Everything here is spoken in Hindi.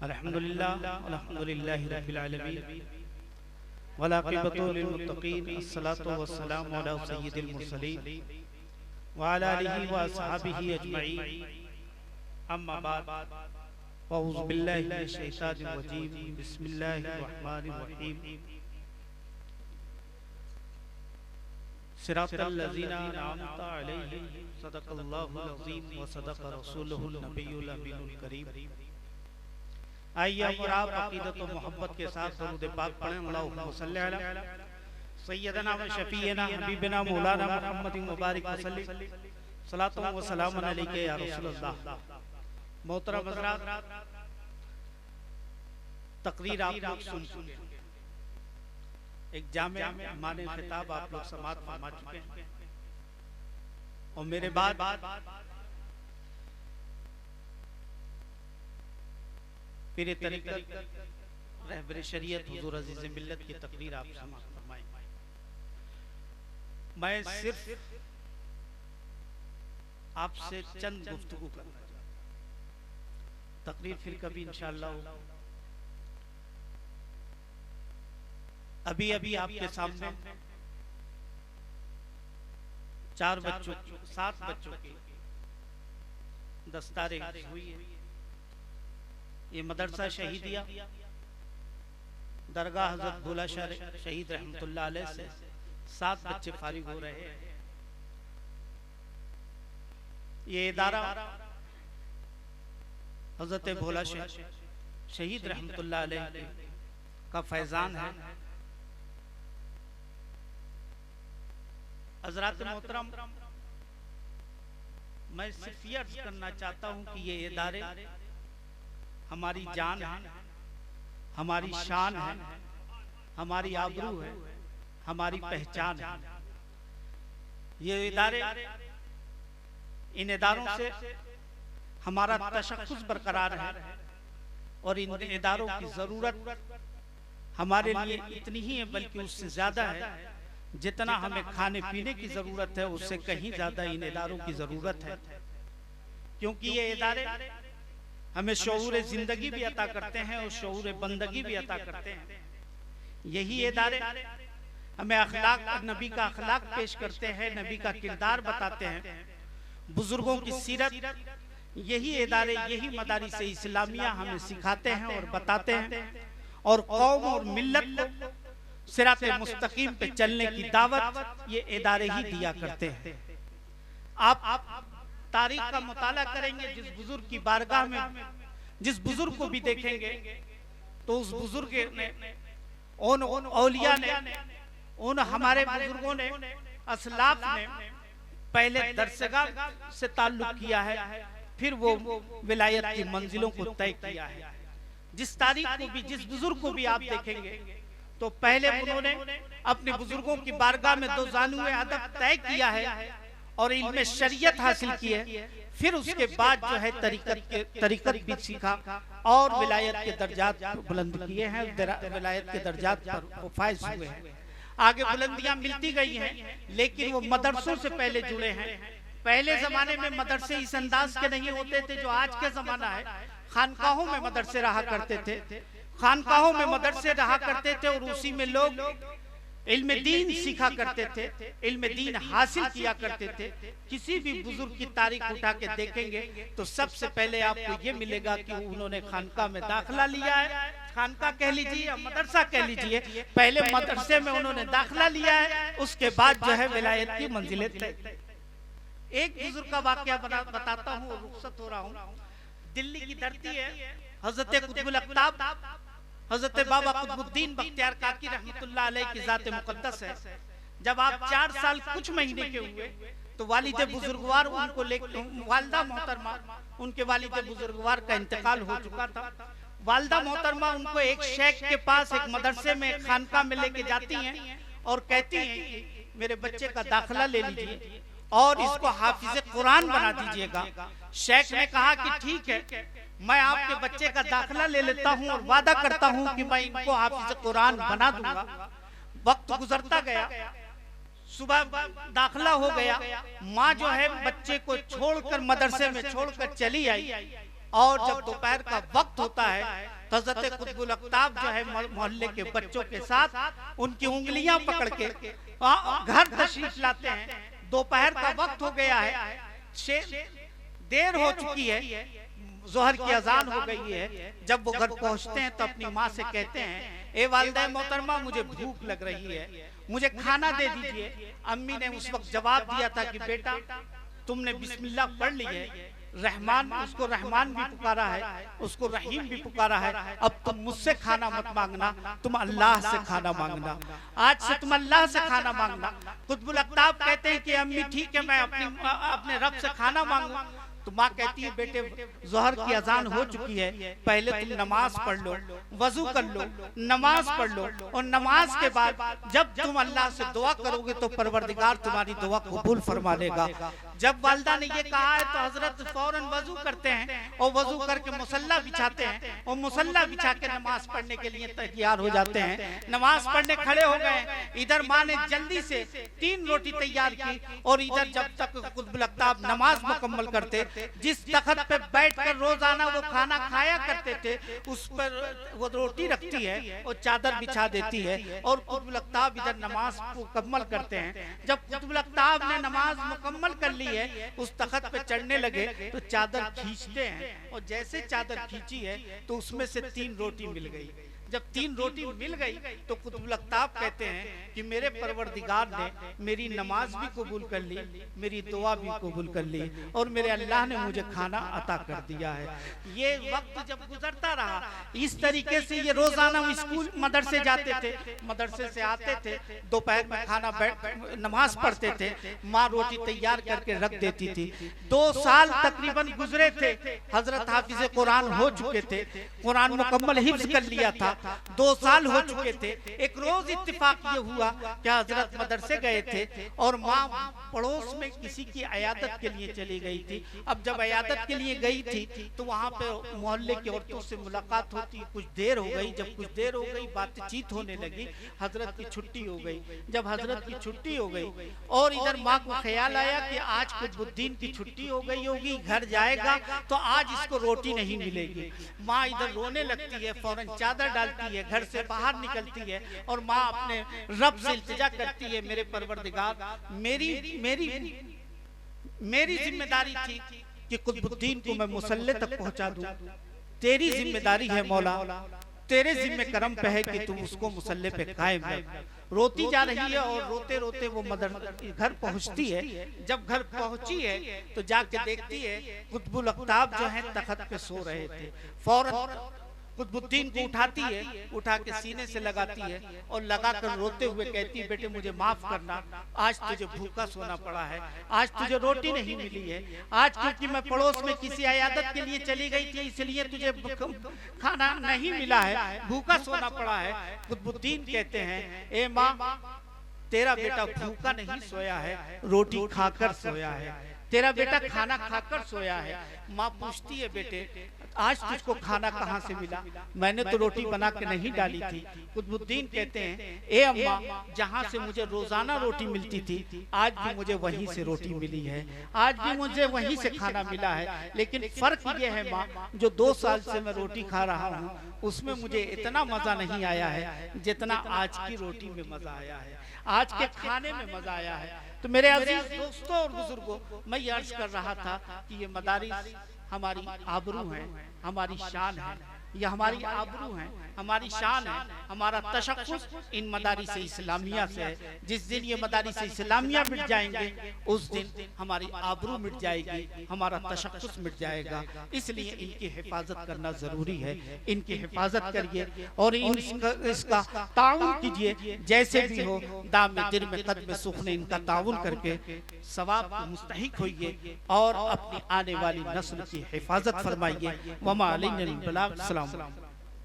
अल्हम्दुलिल्लाहि रब्बिल आलमीन वलाक़िबतु लिल-मुत्तक़ीन अस्सलातु वस्सलामु अला सय्यिदिल मुरसलीन व अला आलिहि व अस्हाबिहि अजमईन अम्मा बाद अऊज़ु बिल्लाहि मिनश शैतानिर रजीम बिस्मिल्लाहिर रहमानिर रहीम सिरातल लज़ीना अनअमता अलैहिम सदक़ल्लाहुल अज़ीम व सदक़ रसूलुहुन नबियुल अमीनुल करीम। आइए और आप अक़ीदत व मोहब्बत के साथ दरूद पाक पढ़ें। अल्लाहुम्मा सल्लि अला सय्यदना व शफ़ीना हबीबना मौलाना मुहम्मदिन मुबारक वसल्लम सलातु व सलामुन अलैका या रसूलल्लाह। मोहतरम हज़रात, तकरीर आप लोग सुन चुके हैं। एक जामे माने खिताब आप लोग समाअत फरमा चुके हैं और मेरे बाद पीर तरीक़त रहबर शरीयत हुज़ूर अज़ीज़ मिल्लत की तकरीर आप समाअत फरमाएं। मैं सिर्फ आपसे चंद गुफ्तगू करना चाहता हूं। तकरीर फिर कभी इंशाअल्लाह होगा। अभी अभी आपके सामने 7 बच्चों की दस्तारे हुई है। ये मदरसा शहीदिया दरगाह हज़रत भोला शहीद रहमतुल्लाह अलैह से 7 बच्चे फारिग हो रहे हैं। ये इदारा हज़रत भोला शहीद रहमतुल्लाह अलैह का फैजान है। हज़रात मोहतरम, मैं सिर्फ ये अर्ज करना चाहता हूँ कि ये इदारे हमारी जान है, हमारी शान है, हमारी आबरू है, हमारी पहचान है। ये इदारे, इन इदारों से हमारा तशख्खुस बरकरार है और इन इदारों की ज़रूरत हमारे लिए इतनी ही है, बल्कि उससे ज़्यादा है। जितना हमें खाने पीने की ज़रूरत है उससे कहीं ज़्यादा इन इदारों की ज़रूरत है, क्योंकि ये इदारे हमें शऊर ज़िंदगी भी अता करते हैं और शऊर बंदगी भी अता करते हैं। यही इदारे हमें अखलाक, नबी का अखलाक पेश करते हैं, नबी का किरदार बताते हैं, बुजुर्गों की सीरत। यही इदारे, यही मदारिस इस्लामिया हमें सिखाते हैं और बताते हैं और कौम और मिल्लत को सिराते मुस्तकीम पे चलने की दावत ये इदारे ही दिया करते हैं। आप तारीख का मुताला करेंगे, जिस बुजुर्ग की बारगाह में जिस बुजुर्ग को भी देखेंगे तो उस बुजुर्ग ने, उन औलिया ने, उन हमारे बुजुर्गों ने, असलाफ ने पहले दरसगाह से ताल्लुक किया है, फिर वो विलायत की मंजिलों को तय किया है। जिस तारीख को भी, जिस बुजुर्ग को भी आप देखेंगे तो पहले उन्होंने अपने बुजुर्गों की बारगाह में 2 ज़ानुए अदब तय किया है और इल्म शरीयत हासिल की है। फिर उसके बाद जो है तरीकत भी सीखा और विलायत के दर्जात बुलंद किए हैं, विलायत के दर्जात पर फायज हुए हैं। आगे बुलंदियां मिलती गई हैं, लेकिन वो मदरसों से पहले जुड़े हैं। पहले जमाने में मदरसे इस अंदाज के नहीं होते थे जो आज के जमाना है। खानकाहों में मदरसे रहा करते थे, खानकाहों में मदरसे रहा करते थे और उसी में लोग इल्म दीन सीखा करते थे, इल्म दीन हासिल किया करते थे। किसी भी बुजुर्ग की तारीख उठा के देखेंगे तो सबसे पहले आपको ये मिलेगा कि उन्होंने खानका में दाखिला लिया है। खानका कह लीजिए या मदरसा कह लीजिए, पहले मदरसे में उन्होंने दाखिला लिया है, उसके बाद जो है विलायत की मंजिलें तय। एक बुजुर्ग का वाकया बताता हूँ, रुखसत हो रहा हूँ। दिल्ली की धरती है, हजरत कुतुबुल अक़ताब हजरत बाबा कुतुबुद्दीन बख्तियार काकी रहमतुल्लाह अलैह की ज़ात मुक़द्दस है। जब आप 4 साल कुछ महीने के हुए तो वालिद बुजुर्गवार उनको लेकर, वालिदा मोहतरमा, उनके वालिद बुजुर्गवार का इंतकाल हो चुका था। वालिदा मोहतरमा उनको एक शेख के पास एक मदरसे में, खानका में लेके जाती हैं और कहती हैं कि मेरे बच्चे का दाखिला ले लीजिए और इसको हाफिज कुरान बना दीजिएगा। शेख ने कहा कि ठीक है, मैं आपके बच्चे का दाखिला ले लेता हूँ और वादा करता हूँ कि मैं इनको हाफिज कुरान बना दूंगा। वक्त गुजरता गया, सुबह दाखिला हो गया, माँ जो है बच्चे को छोड़कर मदरसे में छोड़कर चली आई और जब दोपहर का वक्त होता है हजरत कुतुबुल अख्ताब जो है मोहल्ले के बच्चों के साथ उनकी उंगलियां पकड़ के घर तशरीफ लाते हैं। दोपहर का वक्त हो गया है, देर हो चुकी है, जोहर की अजान हो गई है। जब वो घर पहुंचते हैं तो अपनी माँ से कहते हैं, ए वालिदा मोहतरमा, मुझे भूख लग रही है, मुझे खाना दे दीजिए। अम्मी ने उस वक्त जवाब दिया था कि बेटा तुमने बिस्मिल्लाह पढ़ ली है, रहमान, उसको रहमान भी पुकारा है, उसको रहीम भी पुकारा है, अब तुम मुझसे खाना मत मांगना, तुम अल्लाह से खाना मांगना। आज से तुम अल्लाह से खाना मांगना। कुतुबुल अख्ताब कहते हैं कि अम्मी ठीक है, मैं अपने रब से खाना मांगू। तो माँ कहती है, बेटे जोहर की अजान हो चुकी है, पहले तुम नमाज पढ़ लो, वजू कर लो, नमाज पढ़ लो, और नमाज के बाद जब तुम अल्लाह से दुआ करोगे तो परवरदिगार तुम्हारी दुआ कबूल फरमा लेगा। जब वालिदा ने ये कहा है तो हजरत फौरन वजू करते हैं और वजू करके मुसल्ला बिछाते हैं और मुसल्ला बिछा के नमाज पढ़ने के लिए तैयार हो जाते हैं। नमाज पढ़ने खड़े हो गए। इधर माँ ने जल्दी से 3 रोटी तैयार की और इधर जब तक कुतुबुल अख्ताब नमाज मुकम्मल करते, जिस तख्त पे बैठकर रोजाना वो खाना खाया करते थे, उस पर वो रोटी रखती है और चादर बिछा देती है और कुतुबुल अख्ताब इधर नमाज मुकम्मल करते हैं। जब कुतुबुल अख्ताब ने नमाज मुकम्मल कर ली है, उस तख्त पे चढ़ने लगे तो चादर खींचते हैं और जैसे चादर खींची है तो उसमें से 3 रोटी मिल गई। जब 3 रोटी मिल गई तो कुतुबुल अख्ताब कहते हैं कि मेरे परवरदिगार ने मेरी नमाज भी कबूल कर ली, मेरी दुआ भी कबूल कर ली और मेरे अल्लाह ने मुझे खाना अता कर दिया है। ये वक्त जब गुजरता रहा, इस तरीके से ये रोजाना स्कूल मदरसे जाते थे, मदरसे से आते थे, दोपहर में खाना नमाज पढ़ते थे, माँ रोटी तैयार करके रख देती थी। 2 साल तकरीबन गुजरे थे, हजरत हाफिज कुरान हो चुके थे, कुरान मुकम्मल हिफ्ज कर लिया था, 2 साल हो चुके थे। एक रोज इत्तेफाक ये हुआ कि हजरत मदरसे गए थे और माँ पड़ोस में किसी की अयादत के लिए चली गई थी। अब जब अयादत के लिए गई थी तो वहाँ पे मोहल्ले की औरतों से मुलाकात होती, कुछ देर हो गई। जब कुछ देर हो गई, बातचीत होने लगी, हजरत की छुट्टी हो गई। जब हजरत की छुट्टी हो गई और इधर माँ को ख्याल आया कि आज कुतुबुद्दीन की छुट्टी हो गई होगी, घर जाएगा तो आज इसको रोटी नहीं मिलेगी। माँ इधर रोने लगती है, फौरन चादर डालती है, घर से बाहर निकलती है और माँ अपने रब से इल्तिजा करती है, मेरे परवरदिगार, मेरी जिम्मेदारी थी कि कुतुबुद्दीन को मैं मुसल्ले तक पहुंचा दूं। तेरी जिम्मेदारी है मौला, तेरे जिम्मे करम पे है कि तुम उसको मुसल्ले पे कायम रख। रोती जा रही है और रोते रोते वो घर पहुंचती है। जब घर पहुंची है तो जाके देखती है कुतुबुल अख्ताब जो है तख्त पे सो रहे थे। फौरन कुतुबुद्दीन को उठाती है, उठा के सीने से लगाती है और लगाकर रोते हुए कहती है, बेटे मुझे माफ करना, आज तुझे भूखा सोना पड़ा है, आज तुझे रोटी नहीं मिली है, आज क्योंकि मैं पड़ोस में किसी अयादत के लिए चली गई थी इसलिए तुझे खाना नहीं मिला है, भूखा सोना पड़ा है। कुतुबुद्दीन कहते हैं, ए माँ, तेरा बेटा भूखा नहीं सोया है, रोटी खाकर सोया है, तेरा बेटा खाना खाकर सोया है। माँ पूछती है, बेटे आज तुझको खाना कहाँ से मिला? मैंने तो रोटी बना के नहीं डाली थी। कुतुबुद्दीन कहते हैं, ए अम्मा, जहाँ से मुझे रोजाना रोटी मिलती थी आज भी मुझे वहीं से रोटी मिली है, आज भी मुझे वहीं से खाना मिला है, लेकिन फर्क ये है माँ, जो 2 साल से मैं रोटी खा रहा हूँ उसमें मुझे इतना मजा नहीं आया है जितना आज की रोटी में मजा आया है, आज के खाने में मजा आया है। तो मेरे अजीज दोस्तों और बुजुर्गों, मैं ये अर्ज कर रहा था कि ये मदारिस हमारी आबरू है, हमारी शान है, ये हमारी आबरू है, हमारी शान है, हमारा तशख्खुस इन मदारिस इस्लामिया से है। जिस दिन ये मदारिस इस्लामिया मिट जाएंगे उस दिन हमारी आबरू मिट जाएगी, हमारा तशख्खुस मिट जाएगा। इसलिए इनकी हिफाजत करना जरूरी है, इनकी हिफाजत करिए और इसका ताउन कीजिए, जैसे भी हो दाम दिल में कद में सुख ने इनका ताउन करके सवाब को मुस्तहिक होइए और अपनी आने वाली नस्ल की हिफाजत फरमाइए। वमा अलैना इल्ला अल बलाग।